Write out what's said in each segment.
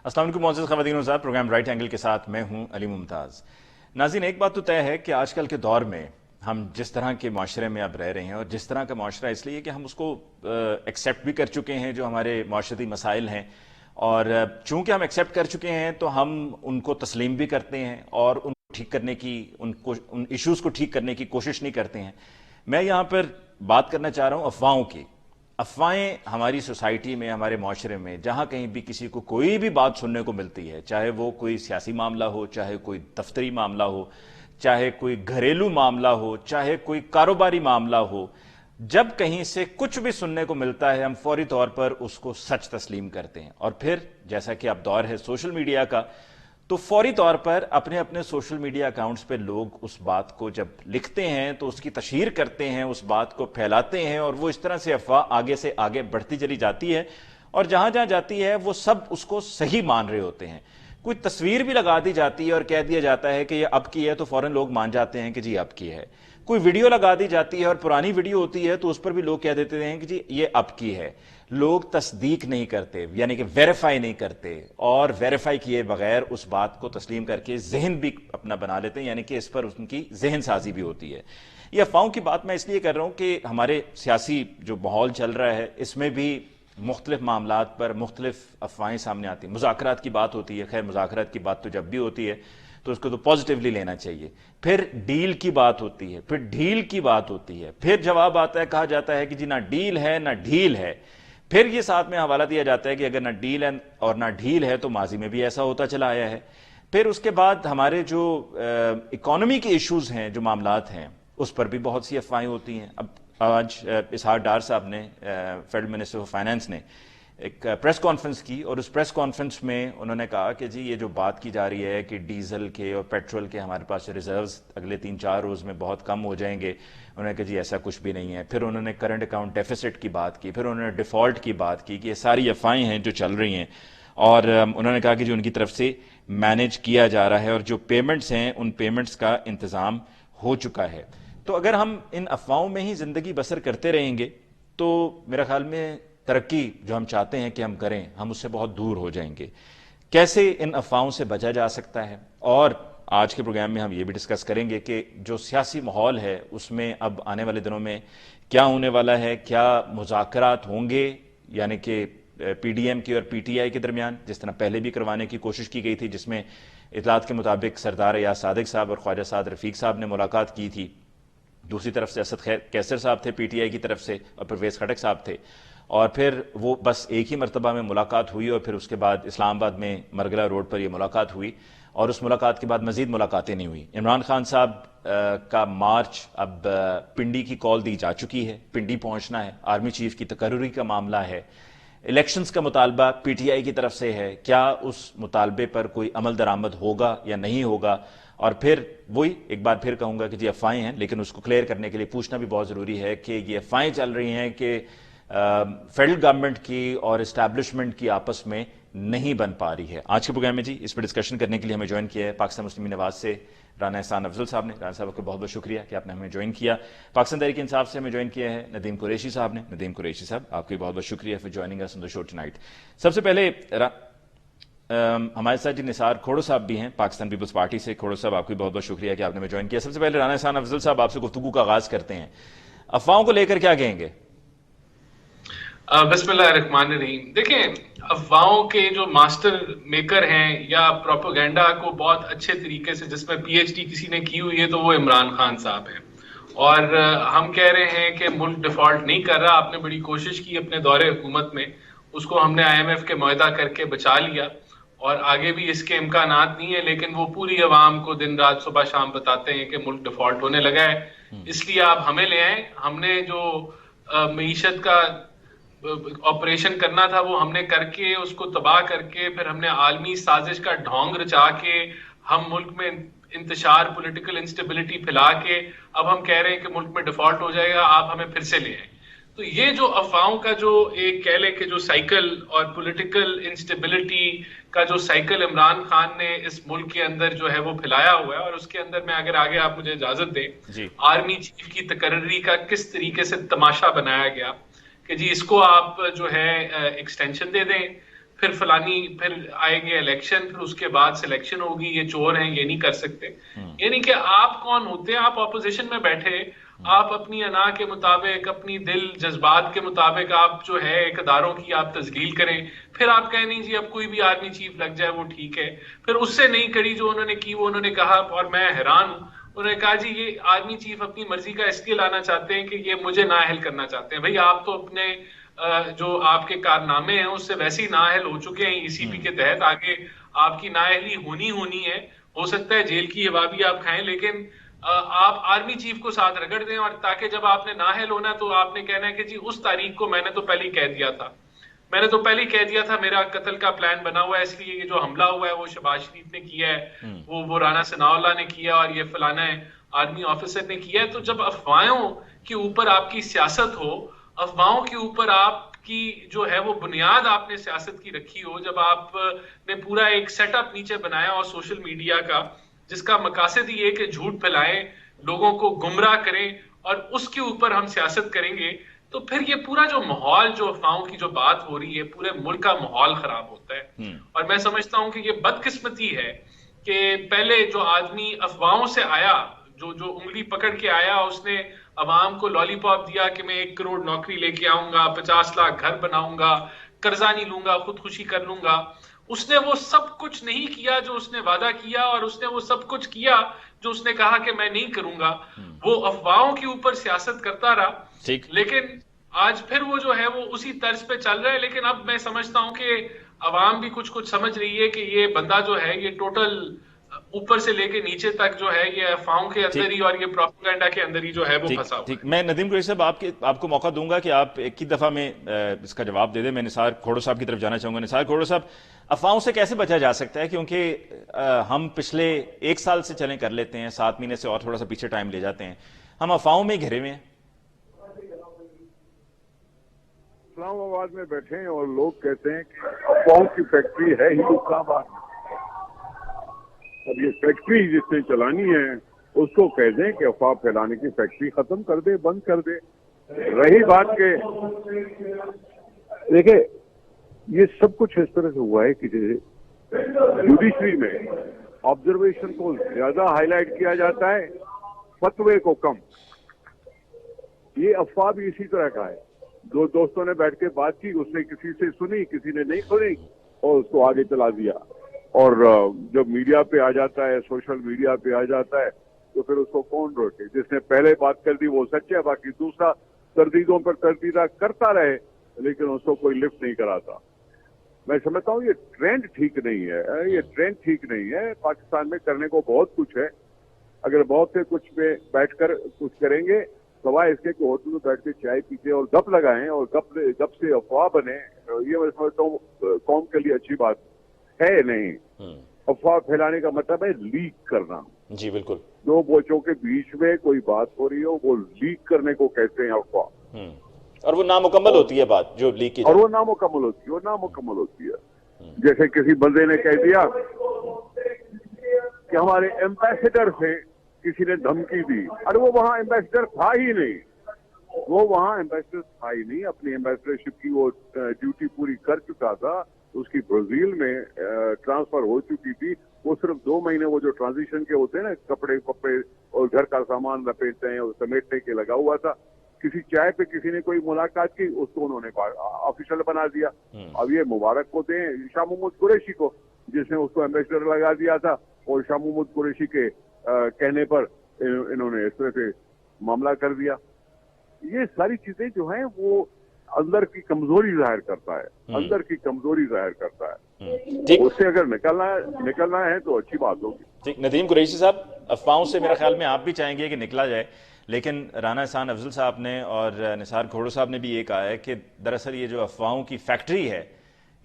अस्सलाम वालेकुम मोअज़्ज़ज़ ख़वातीन साहब, प्रोग्राम राइट एंगल के साथ मैं हूं अली मुमताज़। नाज़रीन, एक बात तो तय है कि आजकल के दौर में हम जिस तरह के माशरे में अब रह रहे हैं, और जिस तरह का माशरा इसलिए कि हम उसको एक्सेप्ट भी कर चुके हैं जो हमारे माशरती मसाइल हैं, और चूंकि हम एक्सेप्ट कर चुके हैं तो हम उनको तस्लीम भी करते हैं और उनको ठीक करने की उन इश्यूज़ को ठीक करने की कोशिश नहीं करते हैं। मैं यहाँ पर बात करना चाह रहा हूँ अफवाहों की। अफवाहें हमारी सोसाइटी में, हमारे माशरे में जहाँ कहीं भी किसी को कोई भी बात सुनने को मिलती है, चाहे वो कोई सियासी मामला हो, चाहे कोई दफ्तरी मामला हो, चाहे कोई घरेलू मामला हो, चाहे कोई कारोबारी मामला हो, जब कहीं से कुछ भी सुनने को मिलता है हम फौरी तौर पर उसको सच तस्लीम करते हैं। और फिर जैसा कि अब दौर है सोशल मीडिया का, तो फौरी तौर पर अपने अपने सोशल मीडिया अकाउंट्स पे लोग उस बात को जब लिखते हैं तो उसकी तशहीर करते हैं, उस बात को फैलाते हैं, और वो इस तरह से अफवाह आगे से आगे बढ़ती चली जाती है। और जहां जहां जाती है वो सब उसको सही मान रहे होते हैं। कोई तस्वीर भी लगा दी जाती है और कह दिया जाता है कि ये अब की है, तो फौरन लोग मान जाते हैं कि जी अब की है। कोई वीडियो लगा दी जाती है और पुरानी वीडियो होती है तो उस पर भी लोग कह देते हैं कि जी ये अब की है। लोग तस्दीक नहीं करते, यानी कि वेरीफाई नहीं करते, और वेरीफाई किए बगैर उस बात को तस्लीम करके जहन भी अपना बना लेते हैं, यानी कि इस पर उनकी जहन साजी भी होती है। ये अफवाहों की बात मैं इसलिए कर रहा हूं कि हमारे सियासी जो माहौल चल रहा है इसमें भी मुख्तलिफ मामलात पर मुख्तलिफ अफवाहें सामने आती हैं। मुज़ाकरात की बात होती है, खैर मुज़ाकरात की बात तो जब भी होती है तो उसको तो पॉजिटिवली लेना चाहिए। फिर डील की बात होती है, फिर ढील की बात होती है, फिर जवाब आता है, कहा जाता है कि जी ना डील है ना ढील है। फिर ये साथ में हवाला दिया जाता है कि अगर ना डील है और ना ढील है तो माजी में भी ऐसा होता चला आया है। फिर उसके बाद हमारे जो इकोनॉमी के इश्यूज हैं, जो मामलात हैं, उस पर भी बहुत सी अफवाहें होती हैं। अब आज इसहाक डार साहब ने, फेडरल मिनिस्टर ऑफ फाइनेंस ने एक प्रेस कॉन्फ्रेंस की, और उस प्रेस कॉन्फ्रेंस में उन्होंने कहा कि जी ये जो बात की जा रही है कि डीजल के और पेट्रोल के हमारे पास रिजर्व्स अगले 3-4 रोज में बहुत कम हो जाएंगे, उन्होंने कहा जी ऐसा कुछ भी नहीं है। फिर उन्होंने करंट अकाउंट डेफिसिट की बात की, फिर उन्होंने डिफॉल्ट की बात की कि ये सारी अफवाहें हैं जो चल रही हैं, और उन्होंने कहा कि जो उनकी तरफ से मैनेज किया जा रहा है और जो पेमेंट्स हैं उन पेमेंट्स का इंतजाम हो चुका है। तो अगर हम इन अफवाहों में ही जिंदगी बसर करते रहेंगे तो मेरा ख्याल में तरक्की जो हम चाहते हैं कि हम करें, हम उससे बहुत दूर हो जाएंगे। कैसे इन अफवाहों से बचा जा सकता है, और आज के प्रोग्राम में हम ये भी डिस्कस करेंगे कि जो सियासी माहौल है उसमें अब आने वाले दिनों में क्या होने वाला है। क्या मुज़ाकरात होंगे, यानी कि पीडीएम के और पीटीआई के दरमियान, जिस तरह पहले भी करवाने की कोशिश की गई थी, जिसमें इतलात के मुताबिक सरदार अयाज सादिक साहब और ख्वाजा साद रफीक साहब ने मुलाकात की थी। दूसरी तरफ से असद कैसर साहब थे पीटीआई की तरफ से, और परवेज खटक साहब थे। और फिर वो बस एक ही मरतबा में मुलाकात हुई, और फिर उसके बाद इस्लामाबाद में मरगला रोड पर यह मुलाकात हुई, और उस मुलाकात के बाद मजीद मुलाकातें नहीं हुई। इमरान खान साहब का मार्च अब पिंडी की कॉल दी जा चुकी है, पिंडी पहुंचना है, आर्मी चीफ की तकर्रुरी का मामला है, इलेक्शंस का मुतालबा पीटीआई की तरफ से है, क्या उस मुतालबे पर कोई अमल दरामद होगा या नहीं होगा। और फिर वही एक बार फिर कहूंगा कि जी अफवाहें हैं, लेकिन उसको क्लियर करने के लिए पूछना भी बहुत जरूरी है कि ये अफवाहें चल रही हैं कि फेडरल गवर्नमेंट की और इस्टेब्लिशमेंट की आपस में नहीं बन पा रही है। आज के प्रोग्राम में जी इस पर डिस्कशन करने के लिए हमें ज्वाइन किया है पाकिस्तान मुस्लिम नवाज से राना एहसान अफजल साहब ने। राना साहब का बहुत बहुत शुक्रिया कि आपने हमें ज्वाइन किया। पाकिस्तान तहरीक इंसाफ से हमें ज्वाइन किया है नदीम कुरैशी साहब ने। नदीम कुरैशी साहब, आपका बहुत बहुत शुक्रिया for joining us on the show tonight. सबसे पहले हमारे साथ जी निसार खोड़ो साहब भी हैं पाकिस्तान पीपल्स पार्टी से। खोड़ो साहब, आपको बहुत बहुत शुक्रिया कि आपने हमें ज्वाइन किया। सबसे पहले राना एहसान अफजल साहब, आपसे गुफ्तगू का आगाज करते हैं। अफवाहों को लेकर क्या कहेंगे? बिस्मिल्लाहिर्रहमानिर्रहीम। देखें, अफवाहों के जो मास्टर मेकर हैं या प्रोपेगेंडा को बहुत अच्छे तरीके से, जिसमें पीएचडी किसी ने की हुई है, तो वो इमरान खान साहब हैं। और हम कह रहे हैं कि मुल्क डिफॉल्ट नहीं कर रहा। आपने बड़ी कोशिश की अपने दौरे हुकूमत में, उसको हमने आईएमएफ के मुआहदा करके बचा लिया, और आगे भी इसके इम्कानात नहीं है, लेकिन वो पूरी अवाम को दिन रात सुबह शाम बताते हैं कि मुल्क डिफॉल्ट होने लगा है, इसलिए आप हमें ले आए। हमने जो मीशत का ऑपरेशन करना था वो हमने करके, उसको तबाह करके, फिर हमने आलमी साजिश का ढोंग रचा के, हम मुल्क में इंतशार, पॉलिटिकल इंस्टेबिलिटी फैला के, अब हम कह रहे हैं कि मुल्क में डिफॉल्ट हो जाएगा, आप हमें फिर से ले आए। तो ये जो अफवाहों का जो एक कह लें कि जो साइकिल और पॉलिटिकल इंस्टेबिलिटी का जो साइकिल इमरान खान ने इस मुल्क के अंदर जो है वो फैलाया हुआ है, और उसके अंदर में अगर आगे आप मुझे इजाजत दें, आर्मी चीफ की तकर्री का किस तरीके से तमाशा बनाया गया कि जी इसको आप जो है एक्सटेंशन दे दें, फिर फिर आएंगे इलेक्शन, फिर उसके बाद सिलेक्शन होगी, ये चोर हैं, ये नहीं कर सकते। यानी कि आप कौन होते हैं? आप ऑपोजिशन में बैठे, आप अपनी अना के मुताबिक, अपनी दिल जज्बात के मुताबिक आप जो है इकदारों की आप तजलील करें, फिर आप कहें नहीं जी अब कोई भी आर्मी चीफ लग जाए वो ठीक है। फिर उससे नहीं करी जो उन्होंने की, वो उन्होंने कहा, और मैं हैरान हूं, उन्होंने कहा जी ये आर्मी चीफ अपनी मर्जी का इसलिए लाना चाहते हैं कि ये मुझे नाअहल करना चाहते हैं। भाई आप तो अपने जो आपके कारनामे हैं उससे वैसे ही नाअहल हो चुके हैं ईसीपी के तहत, आगे आपकी नाअहली होनी है। हो सकता है जेल की हवा भी आप खाएं, लेकिन आप आर्मी चीफ को साथ रगड़ दें, और ताकि जब आपने नाअहल होना तो आपने कहना है कि जी उस तारीख को मैंने तो पहले ही कह दिया था, मेरा कत्ल का प्लान बना हुआ है, इसलिए ये जो हमला हुआ है वो शहबाज शरीफ ने किया है, वो राना सनाउल्लाह ने किया, और ये फलाना आर्मी ऑफिसर ने किया है। तो जब अफवाहों के ऊपर आपकी सियासत हो, अफवाहों के ऊपर आपकी जो है वो बुनियाद आपने सियासत की रखी हो, जब आपने पूरा एक सेटअप नीचे बनाया और सोशल मीडिया का, जिसका मकासद ये कि झूठ फैलाएं, लोगों को गुमराह करें, और उसके ऊपर हम सियासत करेंगे, तो फिर ये पूरा जो माहौल, जो अफवाहों की जो बात हो रही है, पूरे मुल्क का माहौल खराब होता है। और मैं समझता हूं कि ये बदकिस्मती है कि पहले जो आदमी अफवाहों से आया, जो जो उंगली पकड़ के आया, उसने अवाम को लॉलीपॉप दिया कि मैं 1 करोड़ नौकरी लेके आऊंगा, 50 लाख घर बनाऊंगा, कर्जा नहीं लूंगा, खुदकुशी कर लूंगा, उसने वो सब कुछ नहीं किया जो उसने वादा किया, और उसने वो सब कुछ किया जो उसने कहा कि मैं नहीं करूंगा। वो अफवाहों के ऊपर सियासत करता रहा, लेकिन आज फिर वो जो है वो उसी तर्ज पे चल रहा है। लेकिन अब मैं समझता हूं कि अवाम भी कुछ कुछ समझ रही है कि ये बंदा जो है ये टोटल ऊपर से लेके नीचे तक जो है ये अफवाहों के अंदर ही और ये प्रोपेगेंडा के अंदर ही जो है वो फंसा हुआ है। मैं नदीम कुरैशी साहब आपको मौका दूंगा कि आप एक ही दफा में इसका जवाब दे दें। मैं निसार खोड़ो साहब की तरफ जाना चाहूंगा। निसार खोड़ो साहब, अफवाहों से कैसे बचा जा सकता है? क्योंकि हम पिछले 1 साल से चलें कर लेते हैं, 7 महीने से और थोड़ा सा पीछे टाइम ले जाते हैं, हम अफवाहों में घिरे हुए हैं। इस्लामाबाद में बैठे हैं और लोग कहते हैं कि अफवाहों की फैक्ट्री है ही इस्लामाबाद में। अब ये फैक्ट्री जिसने चलानी है उसको कह दें कि अफवाह फैलाने की फैक्ट्री खत्म कर दे, बंद कर दे। रही बात के, देखिए ये सब कुछ इस तरह से हुआ है कि जुडिशरी में ऑब्जर्वेशन को ज्यादा हाईलाइट किया जाता है, फतवे को कम। ये अफवाह भी इसी तरह का है। दो दोस्तों ने बैठ के बात की, उसने किसी से सुनी, किसी ने नहीं सुनी, और उसको आगे चला दिया। और जब मीडिया पे आ जाता है, सोशल मीडिया पे आ जाता है, तो फिर उसको कौन रोके? जिसने पहले बात कर दी वो सच है, बाकी दूसरा तरदीदों पर तरदीदा करता रहे, लेकिन उसको कोई लिफ्ट नहीं कराता। मैं समझता हूँ ये ट्रेंड ठीक नहीं है, ये ट्रेंड ठीक नहीं है। पाकिस्तान में करने को बहुत कुछ है। अगर बहुत से कुछ पे बैठकर कुछ करेंगे, सवाए इसके कि होटल में बैठ के चाय पीते और गप लगाएं और गप से अफवाह बने, ये मैं समझता हूँ कौम के लिए अच्छी बात है नहीं। अफवाह फैलाने का मतलब है लीक करना। जी बिल्कुल। दो बोचों के बीच में कोई बात हो रही हो, वो लीक करने को कहते हैं अफवाह। और वो नामुकम्मल होती है बात जो लीक की, और वो नामुकम्मल होती है, जैसे किसी बंदे ने कह दिया कि हमारे एम्बेसडर से किसी ने धमकी दी। अरे वो वहां एम्बेसडर था ही नहीं, अपनी एम्बेसडरशिप की वो ड्यूटी पूरी कर चुका था, उसकी ब्राजील में ट्रांसफर हो चुकी थी। वो सिर्फ 2 महीने वो जो ट्रांजिशन के होते हैं ना, कपड़े और घर का सामान लपेटते हैं और समेटने के लगा हुआ था। किसी चाय पे किसी ने कोई मुलाकात की, उसको उन्होंने ऑफिशियल बना दिया। अब ये मुबारक को दें शाह महमूद कुरैशी को, जिसने उसको एम्बेसडर लगा दिया था, और शाह महमूद कुरैशी के कहने पर इन्होंने इस तरह से मामला कर दिया। ये सारी चीजें जो हैं वो अंदर की कमजोरी जाहिर करता है, उससे अगर निकलना है तो अच्छी बात होगी। ठीक। नदीम कुरैशी साहब, अफवाहों से मेरे ख्याल में आप भी चाहेंगे कि निकला जाए, लेकिन राना एहसान अफजल साहब ने और निसार खोड़ो साहब ने भी ये कहा है कि दरअसल ये जो अफवाहों की फैक्ट्री है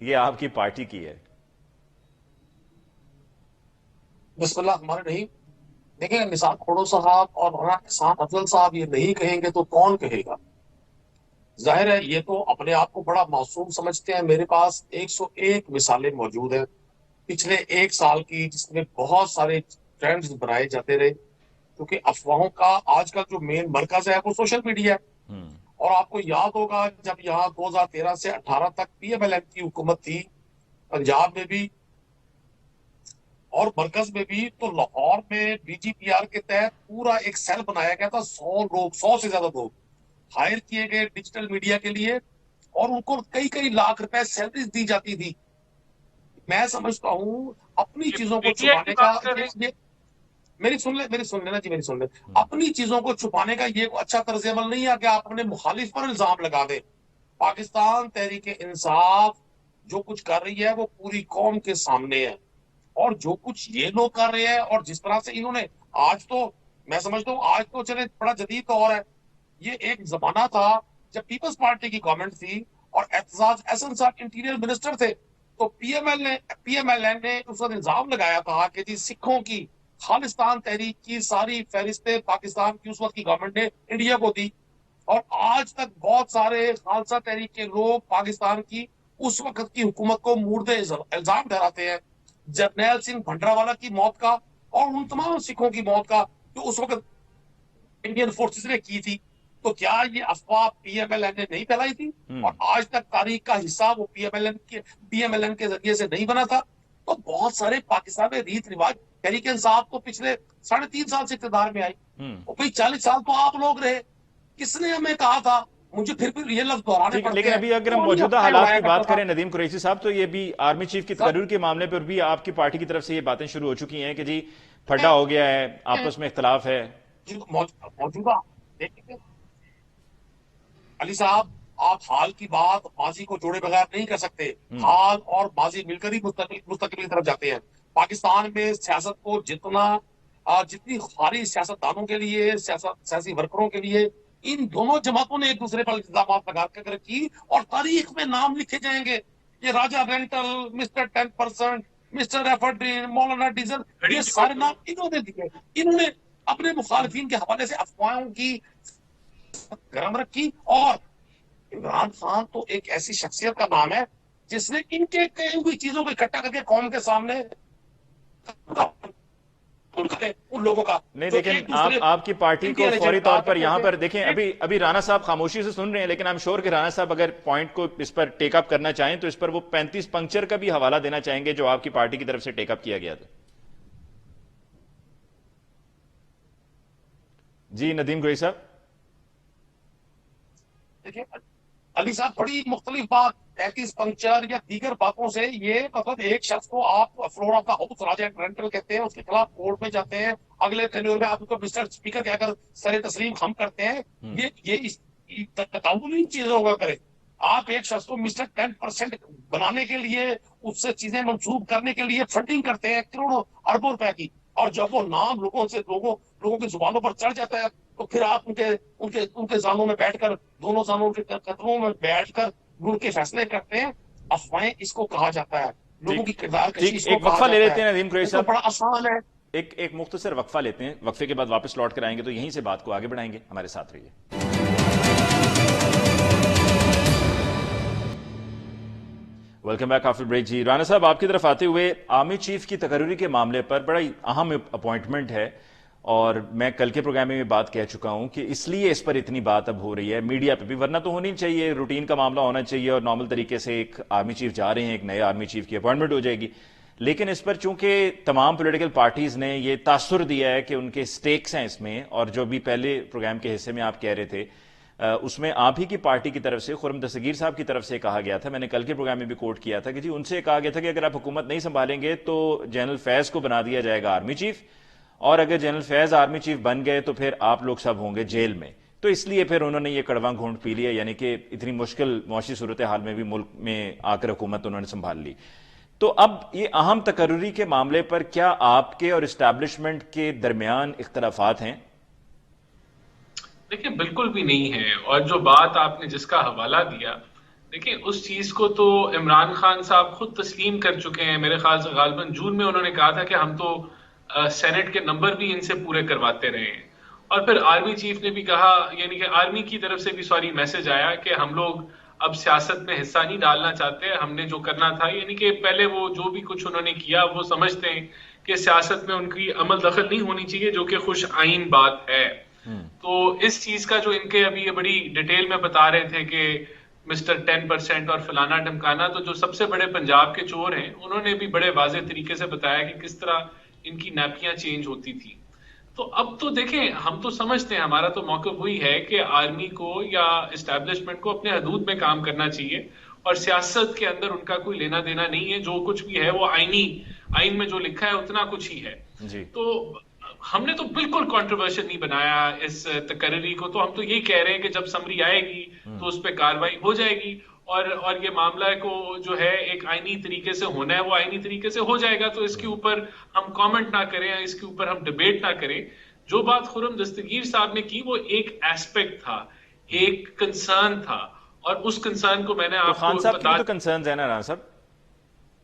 ये आपकी पार्टी की है। बिस्मिल्लाह हमारे नहीं। देखिए, निसार खोड़ो साहब और राना एहसान अफजल साहब ये नहीं कहेंगे तो कौन कहेगा? जाहिर है ये तो अपने आप को बड़ा मासूम समझते हैं। मेरे पास 101 मिसालें मौजूद हैं पिछले 1 साल की, जिसमें बहुत सारे ट्रेंड्स बनाए जाते रहे, क्योंकि अफवाहों का आजकल जो मेन मरकज है वो सोशल मीडिया है। और आपको याद होगा जब यहाँ 2013 से 18 तक PMLN की हुकूमत थी, पंजाब में भी और मरकज में भी। तो लाहौर में BGPR के तहत पूरा एक सेल बनाया गया था, 100 से ज्यादा लोग हायर किए गए डिजिटल मीडिया के लिए, और उनको कई कई लाख रुपए सैलरी दी जाती थी। मैं समझता हूँ अपनी चीजों को मीडिया की छुपाने का बात कर रहे हैं। ये मेरी सुन लेना जी, मेरी सुन ले। अपनी चीजों को छुपाने का ये अच्छा तर्ज अमल नहीं है कि आप अपने मुखालिफ पर इल्जाम लगा दें। पाकिस्तान तहरीक इंसाफ जो कुछ कर रही है वो पूरी कौम के सामने है, और जो कुछ ये लोग कर रहे हैं और जिस तरह से इन्होंने आज तो, मैं समझता हूँ आज तो चले बड़ा जदीद दौर है। ये एक जमाना था जब पीपल्स पार्टी की गवर्नमेंट थी और एतजाज अहसन साहब इंटीरियर मिनिस्टर थे, तो PMLN ने उस वक्त इल्जाम लगाया था कि जी सिखों की खालिस्तान तहरीक की सारी फहरिस्तें पाकिस्तान की उस वक्त की गवर्नमेंट ने इंडिया को दी, और आज तक बहुत सारे खालसा तहरीक के लोग पाकिस्तान की उस वक्त की हुकूमत को मुर्दे इल्जाम ठहराते हैं। जरनैल सिंह भंडरावाला की मौत का और उन तमाम सिखों की मौत का जो उस वक्त इंडियन फोर्सेस ने की थी, तो क्या ये अफवाह PMLN ने नहीं फैलाई थी और आज तक तारीख का हिस्सा वो PMLN के जरिए से नहीं बना था? तो बहुत सारे पाकिस्तान में रीत रिवाज, तहरीक इंसाफ तो पिछले 3.5 साल से इक़्तिदार में आई, और भाई 40 साल तो आप लोग रहे। किसने हमें कहा था? मुझे फिर भी ये लफ्ज दोहराने पड़ते हैं। लेकिन अभी अगर हम मौजूदा हालात की बात करें नदीम कुरैशी साहब, तो ये भी आर्मी चीफ की तकरीर के मामले पर भी आपकी पार्टी की तरफ से ये बातें शुरू हो चुकी हैं कि जी फड्डा हो गया है, आपस में इख्तलाफ है। मौजूदा देखिए अली साहब, आप हाल की बात माजी को जोड़े बगैर नहीं कर सकते। हाल और माजी मिलकर ही मुस्तकबिल की तरफ जाते हैं। पाकिस्तान में सियासत को जितनी खारी सियासतदानों के लिए, सियासी वर्करों के लिए, इन दोनों जमातों ने एक दूसरे पर इल्जाम लगा कर की, और तारीख में नाम लिखे जाएंगे। ये राजा रेंटल, मिस्टर 10%, मिस्टर एफर्डीन, मौलाना डीजल, ये सारे नाम इन्होंने दिए। इन्होंने अपने मुखालिफिन के हवाले से अफवाहों की गर्म रखी, और इमरान खान तो एक ऐसी शख्सियत का नाम है जिसने इनके कई हुई चीजों को इकट्ठा करके कौम के सामने उन लोगों का नहीं, लेकिन आपकी पार्टी को फौरी तौर पर यहां पर देखें, अभी राणा साहब खामोशी से सुन रहे हैं, लेकिन आई एम श्योर कि राणा साहब अगर पॉइंट को इस पर टेकअप करना चाहें तो इस पर वो 35 पंक्चर का भी हवाला देना चाहेंगे जो आपकी पार्टी की तरफ से टेकअप किया गया था। जी नदीम कुरैशी साहब। देखिए अली साहब, बड़ी मुख्तलिफ बात 33 पंक्चर या दीगर बातों से, ये मतलब एक शख्स को आप floor of the house Raja rental कहते हैं, उसके खिलाफ कोर्ट में जाते हैं, अगले टेन्योर में आप उसको मिस्टर स्पीकर कहकर सरे तस्लीम हम करते हैं। ये तकाउनी चीजों का करें। आप एक शख्स को मिस्टर 10% बनाने के लिए, उससे चीजें मंसूब करने के लिए फंडिंग करते हैं करोड़ों अरबों रुपए की, और जब वो नाम लोगों की जुबानों पर चढ़ जाता है तो फिर आप उनके जानों में बैठकर, दोनों जानों के कदमों में बैठकर उनके फैसले करते हैं। अफवाहें इसको कहा जाता है, लोगों की किरदार कशी इसको एक वक्फा ले लेते हैं नदीम कुरैशी साहब, बड़ा आसान है। एक मुख्तसर वक्फा लेते हैं, वक्फे के बाद वापस लौट कर आएंगे तो यहीं से बात को आगे बढ़ाएंगे। हमारे साथ रहिए। Welcome back after break. जी राणा साहब, आपकी तरफ आते हुए, आर्मी चीफ की तकरीरी के मामले पर बड़ा अहम अपॉइंटमेंट है, और मैं कल के प्रोग्राम में बात कह चुका हूं कि इसलिए इस पर इतनी बात अब हो रही है मीडिया पे भी, वरना तो होनी चाहिए, रूटीन का मामला होना चाहिए और नॉर्मल तरीके से एक आर्मी चीफ जा रहे हैं, एक नए आर्मी चीफ की अपॉइंटमेंट हो जाएगी। लेकिन इस पर चूंकि तमाम पॉलिटिकल पार्टीज ने ये तासुर दिया है कि उनके स्टेक्स हैं इसमें, और जो भी पहले प्रोग्राम के हिस्से में आप कह रहे थे उसमें आप ही की पार्टी की तरफ से, खुर्रम दस्तगीर साहब की तरफ से कहा गया था, मैंने कल के प्रोग्राम में भी कोट किया था कि जी उनसे कहा गया था कि अगर आप हुकूमत नहीं संभालेंगे तो जनरल फैज को बना दिया जाएगा आर्मी चीफ, और अगर जनरल फैज आर्मी चीफ बन गए तो फिर आप लोग सब होंगे जेल में। तो इसलिए फिर उन्होंने ये कड़वा घूंट पी लिया, यानी कि इतनी मुश्किल मौशी सूरत हाल में भी मुल्क में आकर हुकूमत उन्होंने संभाल ली। तो अब ये अहम तकर्री के मामले पर क्या आपके और इस्टेब्लिशमेंट के दरमियान इख्तलाफात हैं? देखिए बिल्कुल भी नहीं है, और जो बात आपने जिसका हवाला दिया, देखिए उस चीज को तो इमरान खान साहब खुद तस्लीम कर चुके हैं। मेरे ख्याल से गालिबन जून में उन्होंने कहा था कि हम तो सेनेट के नंबर भी इनसे पूरे करवाते रहे हैं, और फिर आर्मी चीफ ने भी कहा, यानी कि आर्मी की तरफ से भी सॉरी मैसेज आया कि हम लोग अब सियासत में हिस्सा नहीं डालना चाहते, हमने जो करना था, यानी कि पहले वो जो भी कुछ उन्होंने किया वो समझते हैं कि सियासत में उनकी अमल दखल नहीं होनी चाहिए, जो कि खुश आइन बात है। तो इस चीज का जो इनके अभी ये बड़ी डिटेल में बता रहे थे कि मिस्टर 10% और फलाना ढमकाना, तो जो सबसे बड़े पंजाब के चोर हैं उन्होंने भी बड़े वाजे तरीके से बताया कि किस तरह इनकी नैपियां चेंज होती थी। तो अब तो देखें, हम तो समझते हैं, हमारा तो मौक़िफ़ वही है कि आर्मी को या इस्टेब्लिशमेंट को अपने हदूद में काम करना चाहिए और सियासत के अंदर उनका कोई लेना देना नहीं है। जो कुछ भी है वो आइन में जो लिखा है उतना कुछ ही है। जी। तो हमने तो बिल्कुल कंट्रोवर्शियल नहीं बनाया इस तकरीरी को। तो हम तो यही कह रहे हैं कि जब समरी आएगी तो उस पर कार्रवाई हो जाएगी और ये मामला को जो है एक आईनी तरीके से होना है वो आईनी तरीके से हो जाएगा। तो इसके ऊपर हम कमेंट ना करें, इसके ऊपर हम डिबेट ना करें। जो बात खुर्रम दस्तगीर साहब ने की वो एक एस्पेक्ट था, एक कंसर्न था, और उस कंसर्न को मैंने तो आपको खान साहब की बता भी तो कंसर्न्स है ना राणा साहब?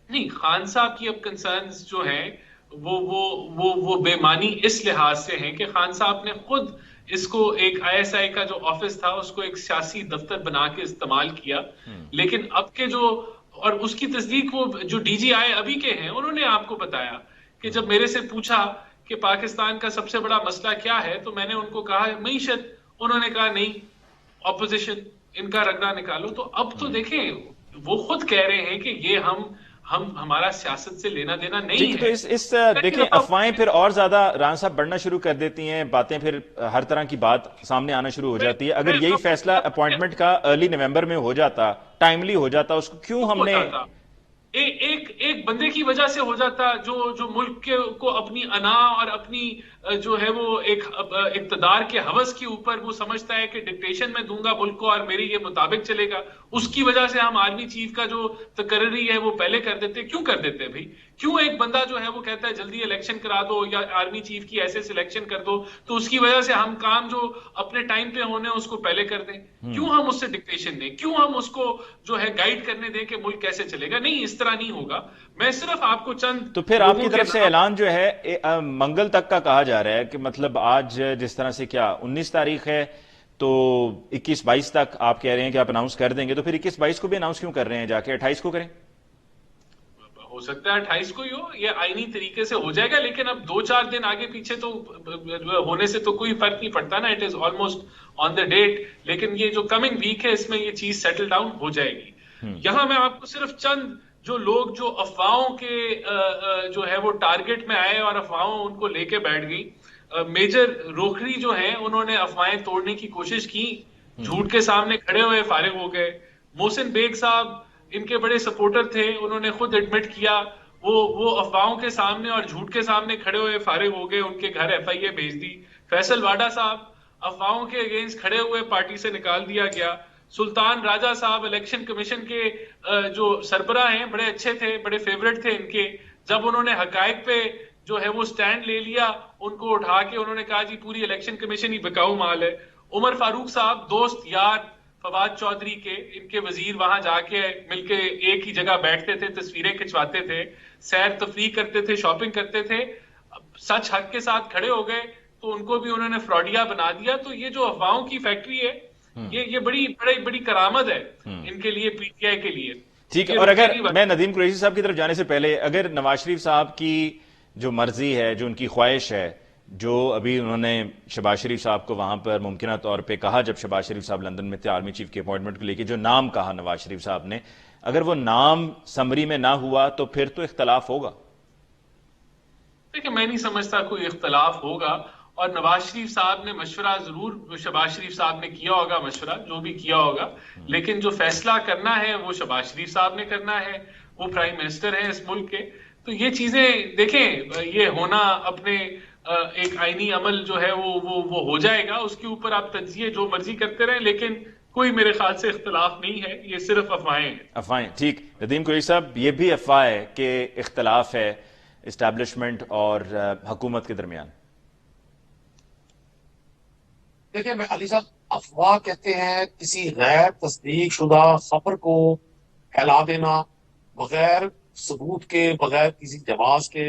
नहीं, खान साहब की अब कंसर्न्स जो हैं वो बेमानी इस लिहाज से हैं कि खान साहब ने खुद इसको एक आईएसआई का जो ऑफिस था उसको एक सियासी दफ्तर बना के इस्तेमाल किया। लेकिन अब के जो, और उसकी तस्दीक वो जो डीजीआई अभी के हैं उन्होंने आपको बताया कि जब मेरे से पूछा कि पाकिस्तान का सबसे बड़ा मसला क्या है तो मैंने उनको कहा मईशत, उन्होंने कहा नहीं ऑपोजिशन, इनका रगड़ा निकालो। तो अब तो देखें वो खुद कह रहे हैं कि ये हम हमारा सियासत से लेना देना नहीं ठीक है। तो है। इस देखिए अफवाहें फिर और ज्यादा राणा साहब बढ़ना शुरू कर देती हैं, बातें फिर हर तरह की बात सामने आना शुरू हो जाती है। अगर यही फैसला अपॉइंटमेंट का अर्ली नवंबर में हो जाता, टाइमली हो जाता, उसको क्यों हमने एक बंदे की वजह से हो जाता जो मुल्क को अपनी अना और अपनी जो है वो एक इक्तदार के हवस के ऊपर वो समझता है कि डिक्टेशन में दूंगा मुल्क को और मेरे ये मुताबिक चलेगा। उसकी वजह से हम आर्मी चीफ का जो तकर्री है वो पहले कर देते। क्यों कर देते भाई? क्यों एक बंदा जो है वो कहता है जल्दी इलेक्शन करा दो या आर्मी चीफ की ऐसे सिलेक्शन कर दो, तो उसकी वजह से हम काम जो अपने टाइम पे होने उसको पहले कर दें? क्यों हम उससे डिक्टेशन दें? क्यों हम उसको जो है गाइड करने दें कि मुल्क कैसे चलेगा? नहीं, इस तरह नहीं होगा। मैं सिर्फ आपको चंद, तो फिर आपकी तरफ से ऐलान जो है मंगल तक का कहा जा रहा है कि मतलब आज जिस तरह से क्या 19 तारीख है तो 21-22 तक आप कह रहे हैं कि आप अनाउंस कर देंगे, तो फिर 21-22 को भी अनाउंस क्यों कर रहे हैं, जाके 28 को करें? हो सकता है 28 को ही हो, ये आईनी तरीके से हो जाएगा। लेकिन अब 2-4 दिन आगे पीछे तो होने से तो कोई फर्क नहीं पड़ता ना, it is almost on the date. लेकिन ये जो कमिंग वीक है इसमें ये चीज सेटल डाउन हो जाएगी। यहां मैं आपको सिर्फ चंद जो लोग जो अफवाहों के जो है वो टारगेट में आए और अफवाहों उनको लेके बैठ गई। मेजर रोखरी जो है उन्होंने अफवाहें तोड़ने की कोशिश की, झूठ के सामने खड़े हुए फारिग हो गए। मोहसिन बेग साहब इनके बड़े सपोर्टर थे, उन्होंने खुद एडमिट किया, वो अफवाहों के सामने और झूठ के सामने खड़े हुए फारिग हो गए, उनके घर एफआईए भेज दी। फैसल वाडा साहब अफवाहों के अगेंस्ट खड़े हुए, पार्टी से निकाल दिया गया। सुल्तान राजा साहब इलेक्शन कमीशन के जो सरबराह हैं, बड़े अच्छे थे, बड़े फेवरेट थे इनके। जब उन्होंने हकायक पे जो है वो स्टैंड ले लिया, उनको उठा के उन्होंने कहा जी पूरी इलेक्शन कमीशन ही बिकाऊ माल है। उमर फारूक साहब दोस्त यार फवाद चौधरी के, इनके वजीर वहां जाके मिलके एक ही जगह बैठते थे, तस्वीरें खिंचवाते थे, सैर तफरीह करते थे, शॉपिंग करते थे। सच हक के साथ खड़े हो गए तो उनको भी उन्होंने फ्रॉडिया बना दिया। तो ये जो अफवाहों की फैक्ट्री है ये बड़ी बड़ी बड़ी करामत है इनके लिए, पीटीआई के लिए। ठीक है। और अगर मैं नदीम कुरैशी साहब की तरफ जाने से पहले, अगर नवाज शरीफ साहब की जो मर्जी है, जो उनकी ख्वाहिश है, जो अभी उन्होंने शहबाज शरीफ साहब को वहां पर मुमकिन तौर पे कहा जब शहबाज शरीफ साहब लंदन में थे आर्मी चीफ के अपॉइंटमेंट को लेकर, जो नाम कहा नवाज शरीफ साहब ने, अगर वो नाम समरी में ना हुआ तो फिर तो इख्तलाफ होगा। देखिए मैं नहीं समझता कोई इख्तलाफ होगा। और नवाज शरीफ साहब ने मशवरा जरूर शहबाज शरीफ साहब ने किया होगा, मशवरा जो भी किया होगा, लेकिन जो फैसला करना है वो शहबाज शरीफ साहब ने करना है, वो प्राइम मिनिस्टर है इस मुल्क के। तो ये चीजें देखें, ये होना अपने एक आईनी अमल जो है वो हो जाएगा, उसके ऊपर आप तज्जिए जो मर्जी करते रहें, लेकिन कोई मेरे ख्याल से इख्तलाफ नहीं है, ये सिर्फ अफवाहें हैं। अफवाहें, ठीक। नदीम कुरैशी साहब, ये भी अफवाह है कि इख्तलाफ है इस्टेब्लिशमेंट और हुकूमत के दरमियान। देखिए मैं अली साहब, अफवाह कहते हैं किसी गैर तस्दीक शुदा खबर को फैला देना बगैर सबूत के, बगैर किसी जवाब के,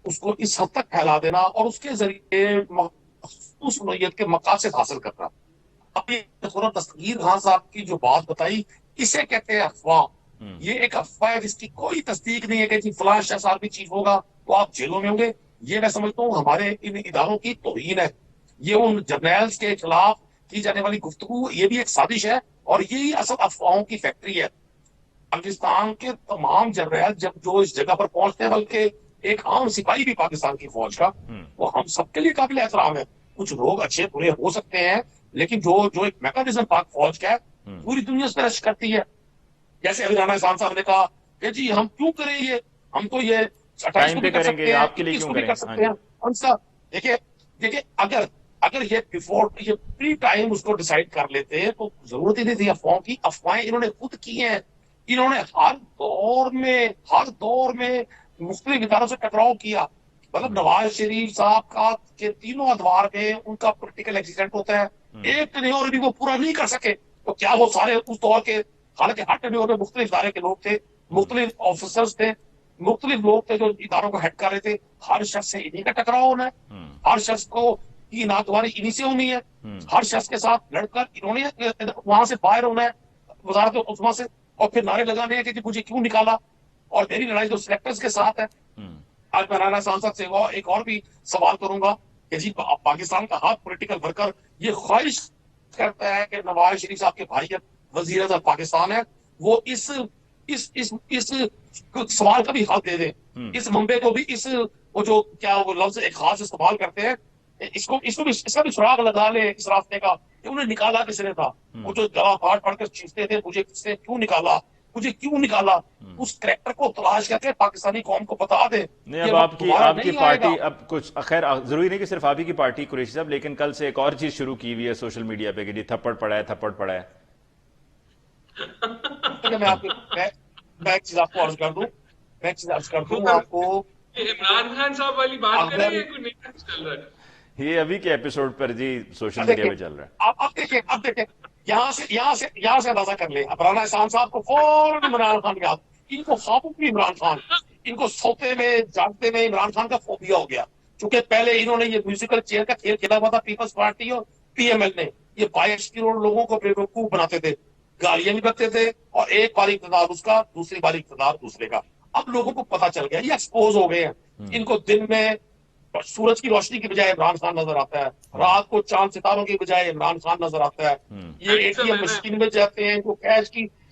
उसको इस हद तक फैला देना और उसके जरिए उस नोयत के मकासद हासिल करना। अभी दस्तगीर खान साहब की जो बात बताई, इसे कहते हैं अफवाह। ये एक अफवाह है जिसकी कोई तस्दीक नहीं है कि जी फलां शख्स आर्मी चीफ होगा तो आप जेलों में होंगे। ये मैं समझता हूँ हमारे इन इदारों की तौहीन है। ये उन जर्नल्स के खिलाफ की जाने वाली गुफ्तगू, ये भी एक साजिश है और यही असल अफवाहों की फैक्ट्री है। पाकिस्तान के तमाम जर्नैल जब जो इस जगह पर पहुंचते हैं, बल्कि एक आम सिपाही भी पाकिस्तान की फौज का, वो हम सबके लिए काबिल एहतराम है। कुछ लोग अच्छे बुरे हो सकते हैं, लेकिन जो जो एक मैकेनिज्म पाक फौज का है, पूरी दुनिया उस पर रश करती है। जैसे अभी राणा साहब साहब ने कहा कि जी हम क्यों करें ये, हम तो ये 28 टाइम को पे भी कर करेंगे, सकते हैं, आपके लिए 21 क्यों को भी करें? कर हाँ सकते हैं। कौन सा, देखिए देखिए, अगर अगर ये बिफोर ये प्री टाइम उसको डिसाइड कर लेते हैं तो जरूरत ही नहीं थी अफवाहों की। अफवाहें इन्होंने खुद की हैं। इन्होंने हर दौर में मुख्तलिफ इदारों से टकराव किया। मतलब नवाज शरीफ साहब का के तीनों अदवार में उनका पोलिटिकल एक्सीडेंट होता है, एक टेन्योर भी वो पूरा नहीं कर सके। तो क्या वो सारे उस दौर के, हालांकि हर टेन्योर में मुख्तलिफ इदारे के लोग थे, मुख्तलिफ ऑफिसर्स थे, मुख्तलिफ लोग थे जो इदारों को हेड कर रहे थे, हर शख्स से इन्हीं का टकराव होना है, हर शख्स को की नागवारी इन्हीं से होनी है, हर शख्स के साथ लड़कर इन्होंने वहां से बाहर होना है वजारत उस्मा से, और फिर नारे लगाने हैं कि मुझे क्यों निकाला। और मेरी लड़ाई जो सिलेक्टर्स के साथ है। आज मैं राणा सांसद से एक और भी सवाल करूंगा कि जी पाकिस्तान का हर पॉलिटिकल वर्कर ये ख्वाहिश करता है कि नवाज शरीफ साहब के भाई वजीर आज़म पाकिस्तान है, वो इस सवाल का भी हल दे दे, इस मंबे को भी, इस वो जो क्या वो लफ्ज एक खास इस्तेमाल करते हैं, इसको इसको भी इसका भी सुराग लगा ले इस रास्ते का कि उन्हें निकाला किसने था। वो जो गला फाड़ फाड़ कर चीखते थे मुझे किसने क्यों निकाला, मुझे क्यों निकाला, उस कैरेक्टर को तलाश करके पाकिस्तानी कौम को बता दे। नहीं, ये अब वक्त आपकी दोबारा आपकी नहीं पार्टी आएगा। अब कुछ खैर जरूरी नहीं कि सिर्फ आप ही की पार्टी कुरैशी साहब, लेकिन कल से एक और चीज शुरू की हुई है सोशल मीडिया पे कि जी थप्पड़ पड़ा है, थप्पड़ पड़ा है। मैं एक चीज आपको अर्ज कर दूं, मैं एक चीज अर्ज कर दूं आपको। ये इमरान खान साहब वाली बात कर रहे अगर हैं, कोई नया कुछ चल रहा है? ये अभी के एपिसोड पर जी सोशल मीडिया देखिए, पे चल रहा है। अब देखिए, यहाँ से अंदाजा कर ले। अब राना एहसान साहब को फौरन इमरान खान याद, इनको ख्वाबों में इमरान खान, इनको सोते में जागते में इमरान खान का फोबिया हो गया। क्योंकि पहले इन्होंने ये म्यूजिकल चेयर का खेल खेला हुआ था पीपल्स पार्टी और पीएमएल ने। ये 22 करोड़ लोगों को बेवकूफ बनाते थे, गालियां भी बकते थे, और एक बार इक़्तिदार उसका, दूसरी बार इक़्तिदार दूसरे का। अब लोगों को पता चल गया, ये एक्सपोज हो गए हैं। इनको दिन में सूरज की रोशनी की बजाय इमरान खान नजर आता है, रात को चांद सितारों की बजाय इमरान खान नजर आता है। ये एटीएम मशीन में जाते हैं, इनको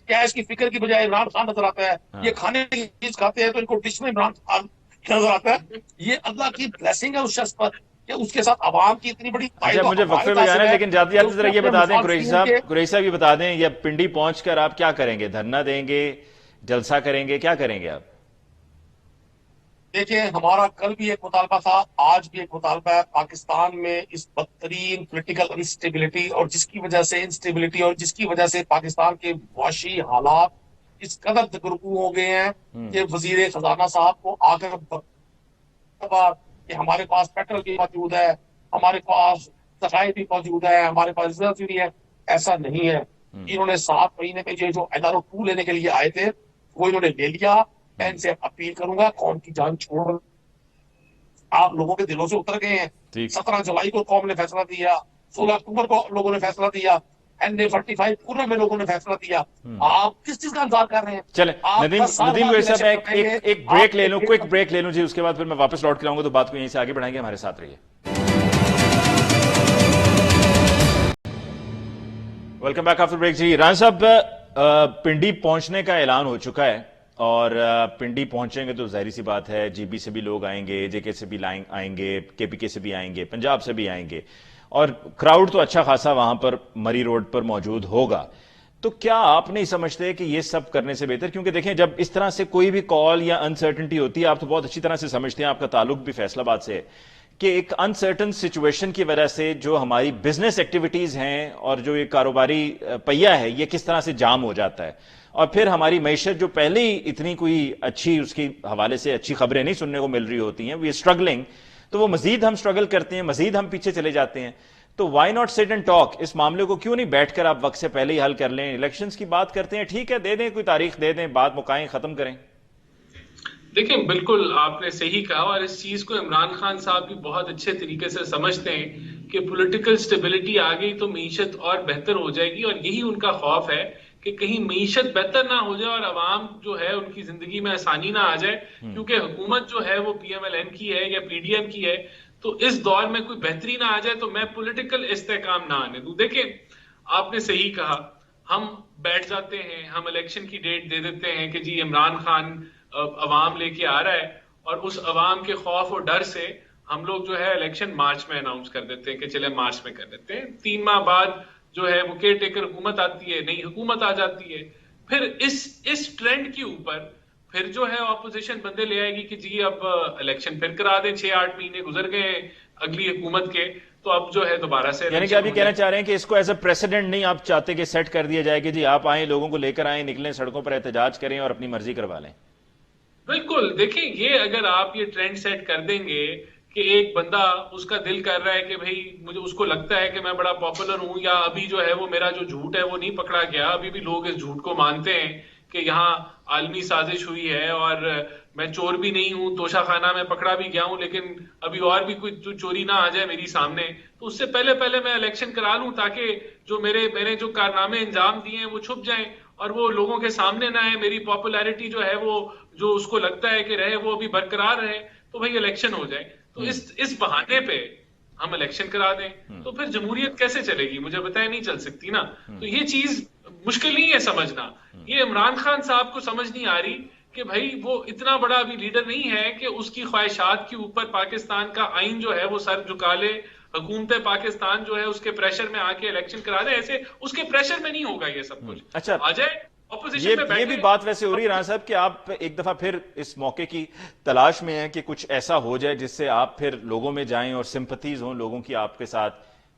कैश की फिक्र की बजाय इमरान खान नजर आता है। ये खाने की चीज खाते हैं तो इनको डिश में इमरान खान नजर आता है। ये अल्लाह की ब्लेसिंग है उस शख्स पर कि उसके साथ आवाम की इतनी बड़ी अच्छा, मुझे वक्फे में जाना है, लेकिन जाते जाते जरा ये बता दें कुरैशी साहब ये बता दें, ये पिंडी पहुंचकर आप क्या करेंगे? धरना देंगे, जलसा करेंगे, क्या करेंगे आप? देखिए, हमारा कल भी एक मुतालबा था, आज भी एक मुतालबा है। पाकिस्तान में इस बदतरीन पॉलिटिकल इंस्टेबिलिटी और जिसकी वजह से इंस्टेबिलिटी और जिसकी वजह से पाकिस्तान के मुआशी हालात इस कदर दगरगू हो गए हैं कि वजीर खजाना साहब को आकर कि हमारे पास पेट्रोल भी मौजूद है, हमारे पास सफाई भी मौजूद है, हमारे पास रिजर्व भी है। ऐसा नहीं है। इन्होंने 7 महीने में जो NRO 2 लेने के लिए आए थे वो इन्होंने ले लिया। मैं इनसे अपील करूंगा, कौम की जान छोड़, आप लोगों के दिलों से उतर गए हैं। 17 जुलाई को कौम ने फैसला दिया, 16 अक्टूबर को लोगों ने फैसला दिया, NA-45 पूर्व में लोगों ने फैसला दिया। आप किस चीज का इंतजार कर रहे हैं? चले नदीम कुरैशी साहब, एक ब्रेक ले लूं, क्विक ब्रेक ले लूं जी, उसके बाद फिर मैं वापस लौट के आऊंगा तो बात को यहीं से आगे बढ़ाएंगे। हमारे साथ रहिए। वेलकम बैक आफ्टर ब्रेक जी। राणा साहब, पिंडी पहुंचने का ऐलान हो चुका है और पिंडी पहुंचेंगे तो जाहिर सी बात है जीबी से भी लोग आएंगे, जेके से भी आएंगे, केपीके से भी आएंगे, पंजाब से भी आएंगे, और क्राउड तो अच्छा खासा वहां पर मरी रोड पर मौजूद होगा। तो क्या आप नहीं समझते कि ये सब करने से बेहतर, क्योंकि देखें जब इस तरह से कोई भी कॉल या अनसर्टेनिटी होती है, आप तो बहुत अच्छी तरह से समझते हैं, आपका ताल्लुक भी फैसलाबाद से है, कि एक अनसर्टन सिचुएशन की वजह से जो हमारी बिजनेस एक्टिविटीज हैं और जो ये कारोबारी पहिया है ये किस तरह से जाम हो जाता है, और फिर हमारी मैशत जो पहले ही इतनी कोई अच्छी उसकी हवाले से अच्छी खबरें नहीं सुनने को मिल रही होती हैं, वी स्ट्रगलिंग, तो वो मजीद हम स्ट्रगल करते हैं, मजीद हम पीछे चले जाते हैं। तो why not sit and talk, इस मामले को क्यों नहीं बैठकर आप वक्त से पहले ही हल कर लें? इलेक्शंस की बात करते हैं, ठीक है, दे दें कोई तारीख, दे दें, बात मुकाएं, खत्म करें। देखिए, बिल्कुल आपने सही कहा, और इस चीज को इमरान खान साहब भी बहुत अच्छे तरीके से समझते हैं कि पॉलिटिकल स्टेबिलिटी आ गई तो मीशत और बेहतर हो जाएगी, और यही उनका खौफ है कि कहीं मीशत बेहतर ना हो जाए और अवाम जो है उनकी जिंदगी में आसानी ना आ जाए, क्योंकि हुकूमत जो है वो PMLN की है या PDM की है, तो इस दौर में कोई बेहतरी ना आ जाए तो मैं पॉलिटिकल इस्तेहकाम ना आने दूं। देखिए, आपने सही कहा, हम बैठ जाते हैं, हम इलेक्शन की डेट दे देते हैं कि जी इमरान खान अवाम लेके आ रहा है, और उस अवाम के खौफ और डर से हम लोग जो है इलेक्शन मार्च में अनाउंस कर देते हैं कि चले मार्च में कर देते हैं। 3 माह बाद जो है वो केयर टेकर हुकूमत आती है, नई हुकूमत आ जाती है। फिर इस ट्रेंड के ऊपर फिर जो है ऑपोजिशन बंदे ले आएगी कि जी अब इलेक्शन फिर करा दें, 6-8 महीने गुजर गए अगली हुकूमत के, तो अब जो है दोबारा से यानी कि आप ये कहना चाह रहे हैं कि इसको एज अ प्रेसिडेंट नहीं आप चाहते कि सेट कर दिया जाए कि जी आप आए, लोगों को लेकर आए, निकलें सड़कों पर एहतजाज करें और अपनी मर्जी करवा लें? बिल्कुल, देखिए ये अगर आप ये ट्रेंड सेट कर देंगे कि एक बंदा उसका दिल कर रहा है कि भाई मुझे, उसको लगता है कि मैं बड़ा पॉपुलर हूं, या अभी जो है वो मेरा जो झूठ है वो नहीं पकड़ा गया, अभी भी लोग इस झूठ को मानते हैं कि यहाँ आलमी साजिश हुई है और मैं चोर भी नहीं हूं, तोशाखाना में पकड़ा भी गया हूं, लेकिन अभी और भी कोई चोरी ना आ जाए मेरी सामने, तो उससे पहले पहले मैं इलेक्शन करा लूं ताकि जो मैंने जो कारनामे अंजाम दिए हैं वो छुप जाएं और वो लोगों के सामने ना आए, मेरी पॉपुलैरिटी जो है वो जो उसको लगता है कि रहे वो अभी बरकरार रहे, तो भाई इलेक्शन हो जाए। तो इस बहाने पे हम इलेक्शन करा दें तो फिर जमहूरियत कैसे चलेगी? मुझे बताया नहीं चल सकती ना। तो ये चीज मुश्किल नहीं है समझना। ये इमरान खान साहब को समझ नहीं आ रही कि भाई वो इतना बड़ा अभी लीडर नहीं है कि उसकी ख्वाहिशात के ऊपर पाकिस्तान का आइन जो है वो सर झुका ले, हुकूमत पाकिस्तान जो है उसके प्रेशर में आके इलेक्शन करा दे। ऐसे उसके प्रेशर में नहीं होगा ये सब कुछ। अच्छा, आ जाए ऑपोजिशन में ये भी बात वैसे हो रही है राणा साहब कि आप एक दफा फिर इस मौके की तलाश में हैं कि कुछ ऐसा हो जाए जिससे आप फिर लोगों में जाएं और सिंपथीज हों लोगों की आपके साथ,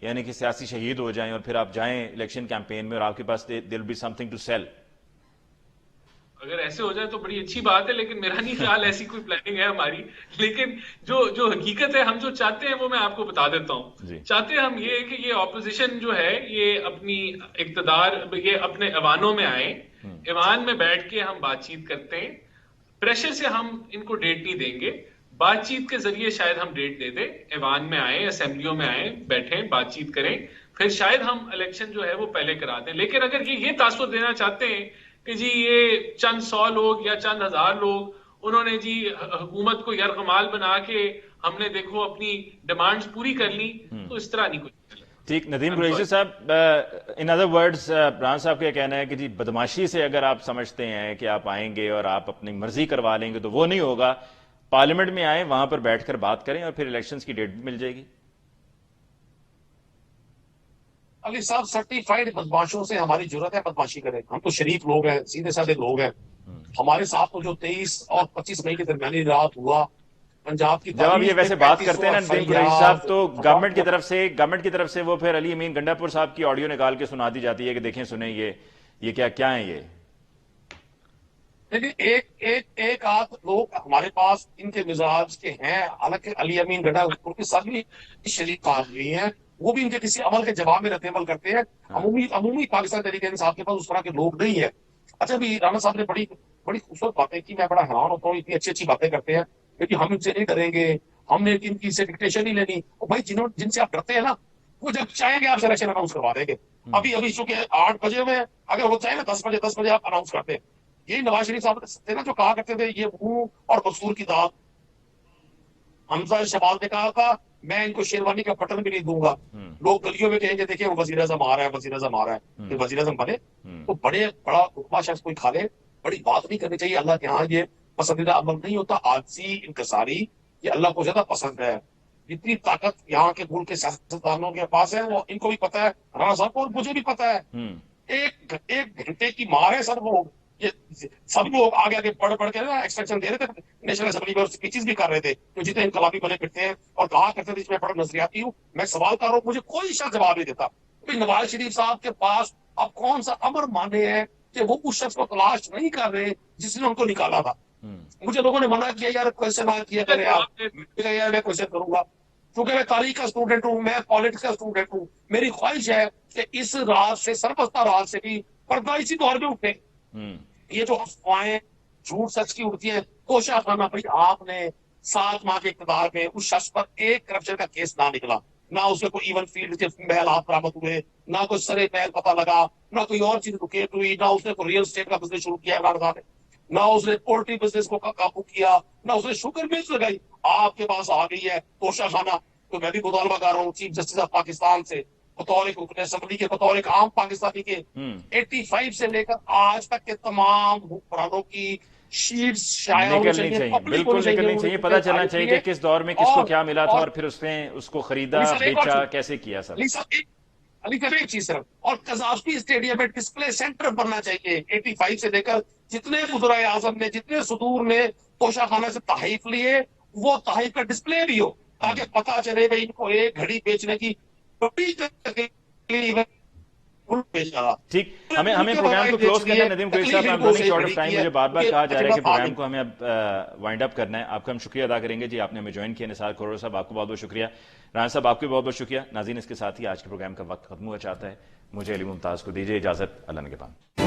यानी कि सियासी शहीद हो जाएं और फिर आप जाएं इलेक्शन कैंपेन में और आपके पास there will be something to sell. अगर ऐसे हो जाए तो बड़ी अच्छी बात है, लेकिन मेरा नहीं ख्याल ऐसी कोई प्लानिंग है हमारी। लेकिन जो हकीकत है, हम जो चाहते हैं वो मैं आपको बता देता हूं। चाहते हम ये कि ये ऑपोजिशन जो है ये अपनी इक्तदार, ये अपने ऐवानों में आए, ऐवान में बैठ के हम बातचीत करते हैं। प्रेशर से हम इनको डेट नहीं देंगे, बातचीत के जरिए शायद हम डेट दे दें, ऐवान में आए, असेंबलियों में आए, बैठे बातचीत करें, फिर शायद हम इलेक्शन जो है वो पहले करा दें। लेकिन अगर ये तासुर देना चाहते हैं कि जी ये चंद 100 लोग या चंद 1000 लोग उन्होंने जी हुकूमत को यरगमाल बना के हमने देखो अपनी डिमांड्स पूरी कर ली, तो इस तरह नहीं कुछ। ठीक, नदीम कुरैशी साहब, इन अदर वर्ड्स राणा साहब का कहना है कि जी बदमाशी से अगर आप समझते हैं कि आप आएंगे और आप अपनी मर्जी करवा लेंगे तो वो नहीं होगा। पार्लियामेंट में आए, वहां पर बैठकर बात करें और फिर इलेक्शंस की डेट भी मिल जाएगी। अली साहब, सर्टिफाइड बदमाशों से हमारी जरूरत है बदमाशी करें? हम तो शरीफ लोग हैं, सीधे साधे लोग हैं। हमारे साथ तो जो 23 और 25 मई के दरमियानी रात हुआ पंजाब की, जब आप ये वैसे बात करते हैं ना नदीम कुरैशी साहब, तो गवर्नमेंट की तरफ से वो फिर अली अमीन गंडापुर साहब की ऑडियो निकाल के सुना दी जाती है कि देखें सुने ये क्या है ये। लेकिन एक आध लोग हमारे पास इनके मिजाज के हैं, हालांकि अली अमीन गंडापुर के साथ भी शरीफ आदमी हैं, वो भी इनके किसी अमल के जवाब में रद्द-ए-अमल करते हैं। अमूमी पाकिस्तान तहरीक इंसाफ के पास उस तरह के लोग नहीं है। अच्छा, भी राणा साहब ने बड़ी खूबसूरत बातें की, मैं बड़ा हैरान होता हूँ, इतनी अच्छी बातें करते हैं, लेकिन हम इनसे नहीं करेंगे, हमने इनकी से डिक्टेशन नहीं लेनी। और भाई जिनसे आप डरते हैं ना, वो जब चाहेंगे आप इलेक्शन अनाउंस करवा देंगे। अभी चूंकि 8 बजे में, अगर वो चाहे ना 10 बजे आप अनाउंस करते हैं। यही नवाज शरीफ साहब थे ना जो कहा करते थे ये मुंह और कसूर की दाग। हमजा शबाज ने कहा था मैं इनको शेरवानी का बटन भी नहीं दूंगा। लोग गलियों में कहेंगे देखिए वो वजीर आजम आ रहा है, वजीर आजम आ रहा है। फिर वजीर आजम बने तो बड़ा हुक्मा शख्स कोई खा ले, बड़ी बात नहीं करनी चाहिए। अल्लाह के यहाँ ये पसंदीदा अमल नहीं होता। आजजी, इंकसारी, ये अल्लाह को ज्यादा पसंद है। जितनी ताकत यहाँ के मुल्क के सियासतदानों के पास है वो इनको भी पता है, राणा साहब को, और मुझे भी पता है। एक घंटे की मार है सर। वो ये सब लोग आगे पढ़ के ना एक्सट्रैक्शन दे रहे थे नेशनल असेंबली में, स्पीचेस भी कर रहे थे, तो जितने इनकलाबी बने फिरते हैं और कहा करते थे इसमें बड़ा नजरियाती हूँ। मैं सवाल कर रहा हूँ, मुझे कोई शख्स जवाब नहीं देता। नवाज शरीफ साहब के पास अब कौन सा अमर माने हैं कि वो उस शख्स को तलाश नहीं कर रहे जिसने उनको निकाला था। मुझे लोगों ने मना किया यार क्वेश्चन ना किया करें आप, यार मैं क्वेश्चन करूंगा क्योंकि मैं तारीख का स्टूडेंट हूँ, मैं पॉलिटिक्स का स्टूडेंट हूँ। मेरी ख्वाहिश है कि इस राज से, सरपस्ता राज से भी पर्दा इसी दौर में उठे। ये जो अफवाहें झूठ सच की उड़ती है, तोशाखाना, भाई आपने 7 माह के इक़्तिदार में उस शख्स पर एक करप्शन का केस ना निकला, ना उसके कोई इवन फील्ड के महलात बरामद हुए, ना कोई सरे महल पता लगा, ना कोई और चीज रुकेट हुई, ना उसने कोई रियल एस्टेट का बिजनेस शुरू किया इमरान खान ने, ना उसने पोल्ट्री बिजनेस को काबू किया, ना उसने शुगर मिल्स लगाई। आपके पास आ गई है तोशाखाना। तो मैं भी मुतालबा कर रहा हूँ चीफ जस्टिस ऑफ पाकिस्तान से, बतौर एक रुकन असम्बली के, बतौर एक आम पाकिस्तानी के 85 से लेकर आज तक के तमाम हुक्मरानों की शीट्स शाया होनी निकलनी चाहिए, चाहिए, पब्लिक बिल्कुल होनी चाहिए, निकलनी चाहिए, पता चलना चाहिए कि किस दौर में किसको क्या मिला था और फिर उसने उसको खरीदा, अली साहब, एक और बेचा, चीज। कैसे किया सब। अली साहब एक चीज सर, और कजाफी स्टेडियम में डिस्प्ले सेंटर बनना चाहिए। 85 से लेकर जितने वज़राए आज़म ने, जितने सदूर ने तोशाखाना से तहरीफ लिए, वो तहरीफ का डिस्प्ले भी हो, ताकि पता चले भाई इनको एक घड़ी बेचने की बेचा। ठीक, हमें हमें प्रोग्राम को क्लोज करना है। नदीम कोई साहब, I am running short of time. मुझे बार बार कहा जा रहा है कि प्रोग्राम को हमें अब वाइंड अप करना है। आपका हम शुक्रिया अदा करेंगे जी, आपने हमें ज्वाइन किया। निसार खोरो साहब, आपको बहुत बहुत शुक्रिया। राना साहब, आपको बहुत बहुत शुक्रिया। नाज़रीन, इसके साथ ही आज के प्रोग्राम का वक्त खत्म हुआ चाहता है। मुझे अली मुमताज़ को दीजिए इजाजत। अल्लाह निगहबान।